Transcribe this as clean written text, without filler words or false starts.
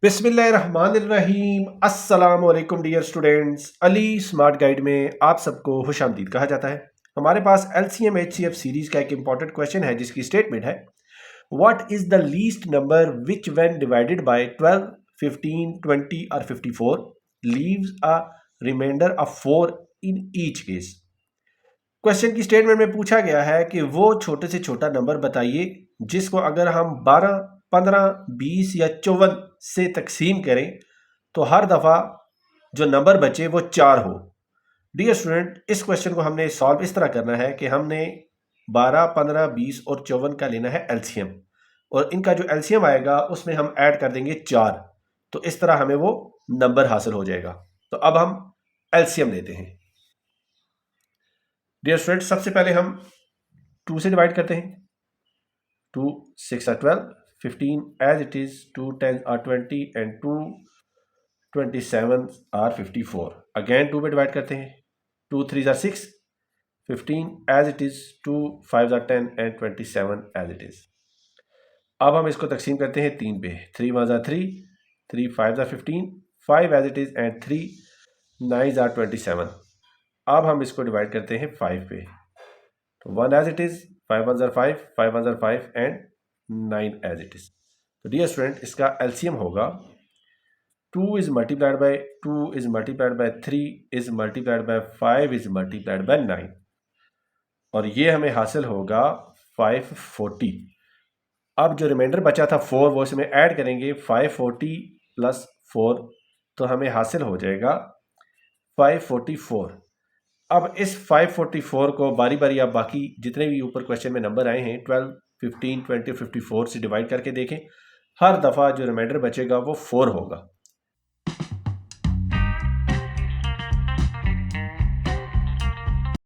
बिस्मिल्लाहिर्रहमानिर्रहीम। अस्सलाम वालेकुम dear students. Ali smart guide में आप सबको खुशामदीद कहा जाता है। हमारे पास एलसीएम एचसीएफ सीरीज का एक इंपॉर्टेंट क्वेश्चन है जिसकी स्टेटमेंट है, what is the least number which when divided by 12, 15, 20 और 54 leaves a remainder of 4 in each case. Question की स्टेटमेंट में पूछा गया है कि वो छोटे से छोटा नंबर बताइए जिसको अगर हम 12, 15, 20 या 54 से तकसीम करें तो हर दफ़ा जो नंबर बचे वो 4 हो। डियर स्टूडेंट, इस क्वेश्चन को हमने सॉल्व इस तरह करना है कि हमने 12, 15, 20 और 54 का लेना है एलसीएम, और इनका जो एलसीएम आएगा उसमें हम ऐड कर देंगे 4, तो इस तरह हमें वो नंबर हासिल हो जाएगा। तो अब हम एलसीएम लेते हैं। डियर स्टूडेंट, सबसे पहले हम 2 से डिवाइड करते हैं। 2 6 are 12, 15 as it is, 2 10 are 20 and 2 27 are 54। Again 2 पे डिवाइड करते हैं। 2 3 are 6, 15 as it is, 2 5 are 10 and 27 as it is। अब हम इसको तकसीम करते हैं 3 पे। 3 1 are 3, 3 5 are 15, 5 as it is and 3 9 are 27। अब हम इसको डिवाइड करते हैं 5 पे। तो 1 as it is, 5 1 are 5, 5 1 are 5 and 9 as it is। तो डियर स्टूडेंट, इसका एलसीएम होगा 2 is multiplied by 2 is multiplied by 3 is multiplied by 5 is multiplied by 9, और ये हमें हासिल होगा 540। अब जो रिमाइंडर बचा था 4 वो इसमें ऐड करेंगे, 540 प्लस 4 तो हमें हासिल हो जाएगा 544। अब इस 544 को बारी बारी आप बाकी जितने भी ऊपर क्वेश्चन में नंबर आए हैं 12, 15, 20, 54 से डिवाइड करके देखें। हर दफ़ा जो रिमाइंडर बचेगा वो 4 होगा।